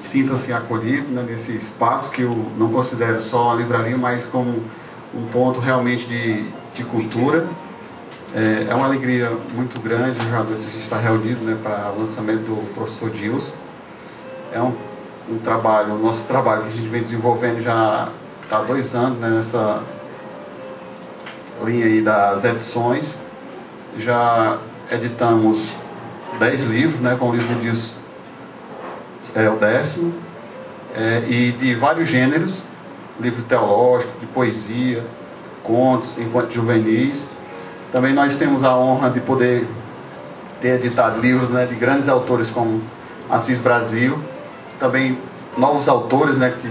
sintam-se acolhidos, né, nesse espaço que eu não considero só uma livraria, mas como um ponto realmente de cultura. É uma alegria muito grande hoje à noite a gente estar reunido, né, para o lançamento do professor Dilson. É um trabalho, o nosso trabalho que a gente vem desenvolvendo já há 2 anos, né, nessa linha aí das edições. Já editamos 10 livros, né, com o livro do Dilson é o 10º, e de vários gêneros, livro teológico, de poesia, contos, infanto-juvenis. Também nós temos a honra de poder ter editado livros, né, de grandes autores como Assis Brasil, também novos autores, né, que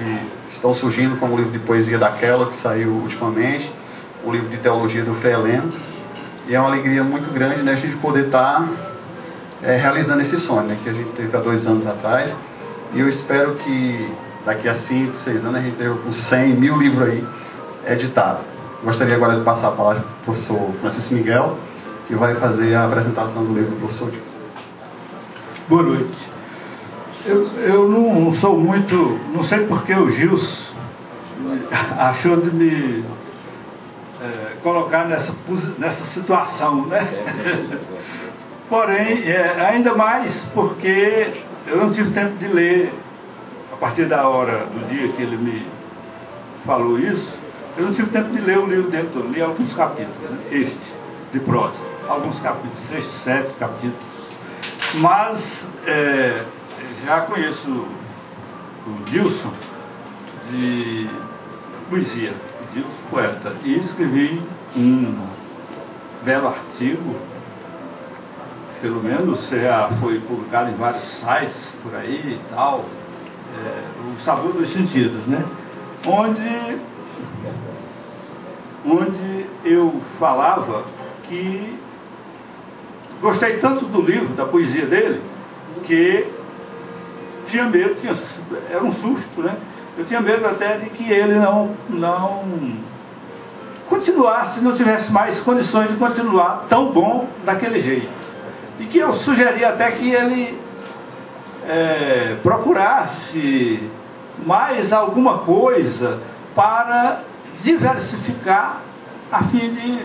estão surgindo, como o livro de poesia daquela que saiu ultimamente, o livro de teologia do Frei Heleno. E é uma alegria muito grande, né, a gente poder estar realizando esse sonho, né, que a gente teve há 2 anos atrás. E eu espero que daqui a 5, 6 anos a gente tenha com 100, 1000 livros aí editados. Gostaria agora de passar a palavra para o professor Francisco Miguel, que vai fazer a apresentação do livro do professor Dilson. Boa noite. Eu não sou muito... Não sei porque o Gilson achou de me colocar nessa situação, né? Porém, ainda mais porque eu não tive tempo de ler, a partir da hora do dia que ele me falou isso, eu não tive tempo de ler o livro dele todo. Li alguns capítulos, né? Este, de prosa. Alguns capítulos, 6, 7 capítulos. Mas já conheço o Dilson de poesia, o Dilson poeta. E escrevi um belo artigo, pelo menos já foi publicado em vários sites por aí e tal, O Sabor dos Sentidos, né? Onde eu falava que gostei tanto do livro, da poesia dele, que tinha medo, era um susto, né? Eu tinha medo até de que ele não continuasse, não tivesse mais condições de continuar tão bom daquele jeito. E que eu sugeri até que ele procurasse mais alguma coisa para diversificar, a fim de,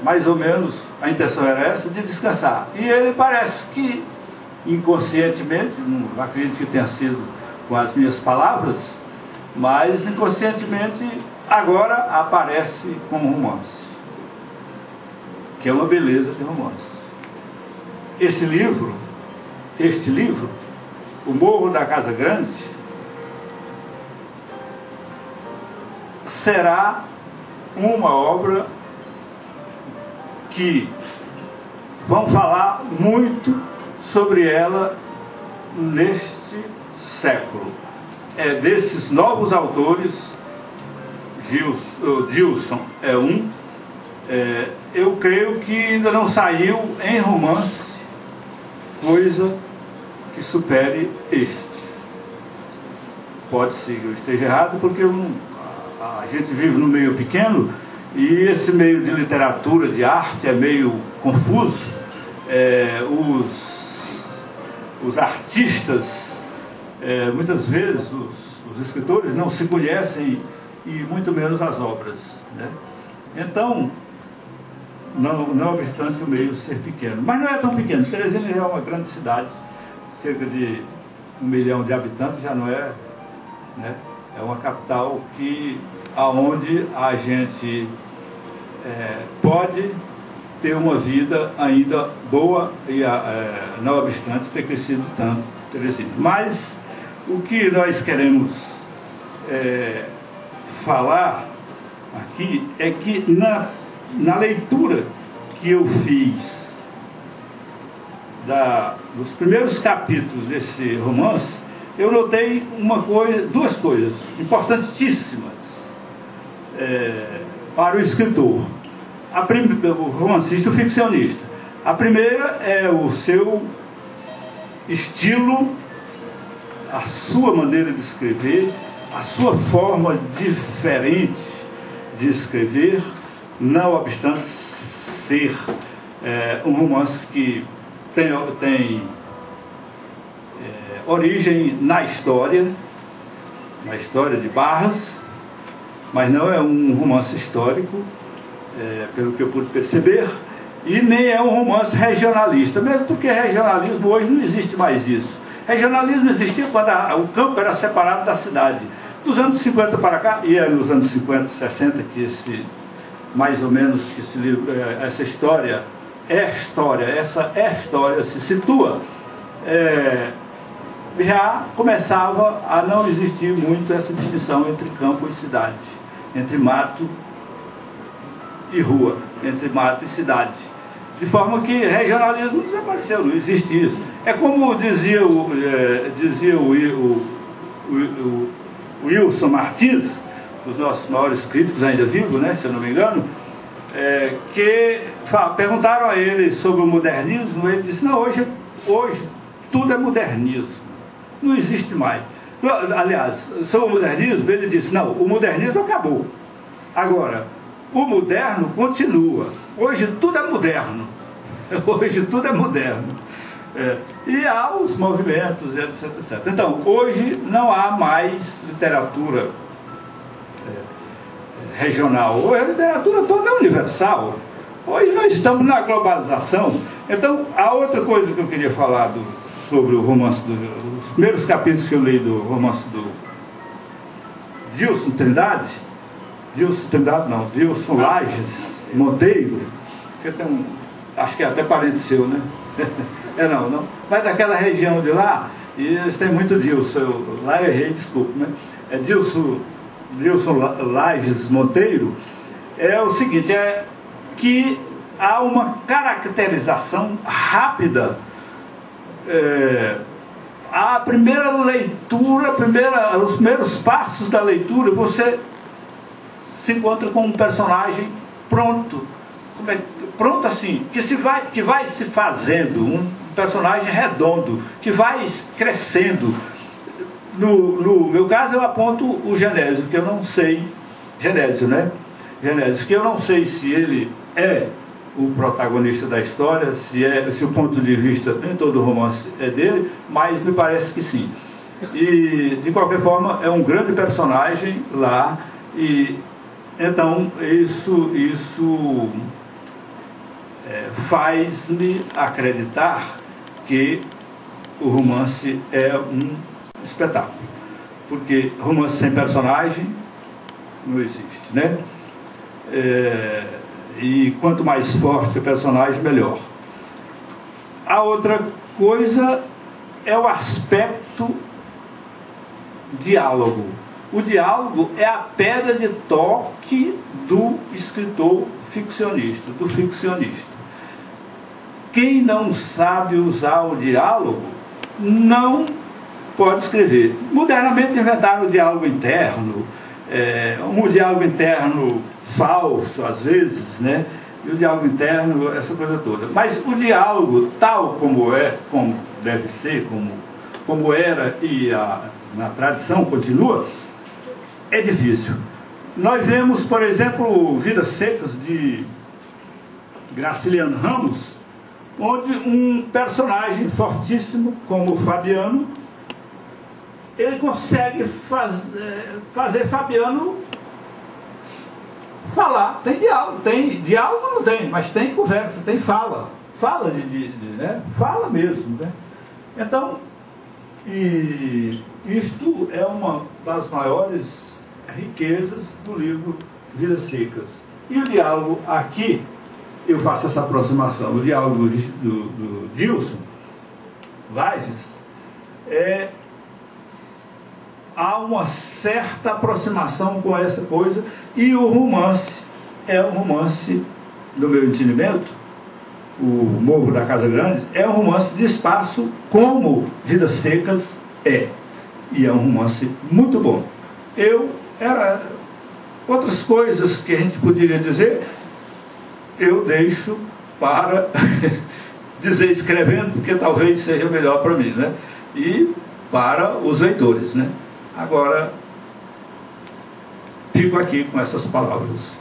mais ou menos, a intenção era essa, de descansar. E ele parece que, inconscientemente, não acredito que tenha sido com as minhas palavras, mas inconscientemente agora aparece como romance, que é uma beleza de romance. Este livro, O Morro da Casa Grande, será uma obra que vão falar muito sobre ela neste século. É desses novos autores, Dilson é um, eu creio que ainda não saiu em romance coisa que supere este. Pode ser que eu esteja errado, porque a gente vive num meio pequeno e esse meio de literatura, de arte, é meio confuso. Os artistas, muitas vezes os escritores não se conhecem, e muito menos as obras, né? Então, não obstante o meio ser pequeno, mas não é tão pequeno. Teresina já é uma grande cidade, cerca de 1 milhão de habitantes, já não é, né? É uma capital aonde a gente pode ter uma vida ainda boa, e não obstante ter crescido tanto Teresina. Mas o que nós queremos falar aqui é que na leitura que eu fiz dos primeiros capítulos desse romance, eu notei duas coisas importantíssimas para o escritor, o romancista, o ficcionista. A primeira é o seu estilo, a sua maneira de escrever, a sua forma diferente de escrever, não obstante ser um romance que tem origem na história de Barras, mas não é um romance histórico, pelo que eu pude perceber, e nem é um romance regionalista, mesmo porque regionalismo hoje não existe mais isso. Regionalismo existia quando o campo era separado da cidade. Dos anos 50 para cá, e é nos anos 50, 60 que mais ou menos que essa história se situa, já começava a não existir muito essa distinção entre campo e cidade, entre mato e rua, entre mato e cidade. De forma que regionalismo desapareceu, não existe isso. É como dizia o Wilson Martins, dos nossos maiores críticos ainda vivos, né, se eu não me engano, que perguntaram a ele sobre o modernismo, ele disse, não, hoje tudo é modernismo, não existe mais. Aliás, sobre o modernismo, ele disse, não, o modernismo acabou. Agora, o moderno continua. Hoje tudo é moderno. Hoje tudo é moderno. E há os movimentos, etc, etc. Então, hoje não há mais literatura regional. Hoje a literatura toda é universal. Hoje nós estamos na globalização. Então, a outra coisa que eu queria falar sobre o romance, os primeiros capítulos que eu li do romance do Dilson Lages Monteiro, que tem acho que é até parente seu, né? Não, mas daquela região de lá, e eles têm muito Dilson, lá eu errei, desculpa, né? Dilson Lages Monteiro, é o seguinte, que há uma caracterização rápida. A primeira leitura, os primeiros passos da leitura, você se encontra com um personagem pronto, pronto assim, que vai se fazendo, um personagem redondo, que vai crescendo. No meu caso, eu aponto o Genésio, que eu não sei, Genésio, que eu não sei se ele é o protagonista da história, se o ponto de vista, nem todo romance é dele, mas me parece que sim. E, de qualquer forma, é um grande personagem lá, e então isso faz-me acreditar que o romance é um espetáculo, porque romance sem personagem não existe, né? E quanto mais forte o personagem, melhor. A outra coisa é o aspecto diálogo. O diálogo é a pedra de toque do escritor ficcionista, do ficcionista. Quem não sabe usar o diálogo não pode escrever. Modernamente inventaram o diálogo interno, um diálogo interno falso, às vezes, né? E o diálogo interno, essa coisa toda. Mas o diálogo, tal como é, como deve ser, como era e na tradição continua, é difícil. Nós vemos, por exemplo, Vidas Secas, de Graciliano Ramos, onde um personagem fortíssimo, como o Fabiano, ele consegue fazer Fabiano falar. Tem diálogo não tem, mas tem conversa, tem fala né? Fala mesmo, né? Então, isto é uma das maiores riquezas do livro Vidas Secas. E o diálogo aqui, eu faço essa aproximação, o diálogo do Dilson Lages, há uma certa aproximação com essa coisa, e o romance é um romance, no meu entendimento, o Morro da Casa Grande, é um romance de espaço, como Vidas Secas é, e é um romance muito bom. Outras coisas que a gente poderia dizer, eu deixo para dizer escrevendo, porque talvez seja melhor para mim, né? E para os leitores, né? Agora, fico aqui com essas palavras.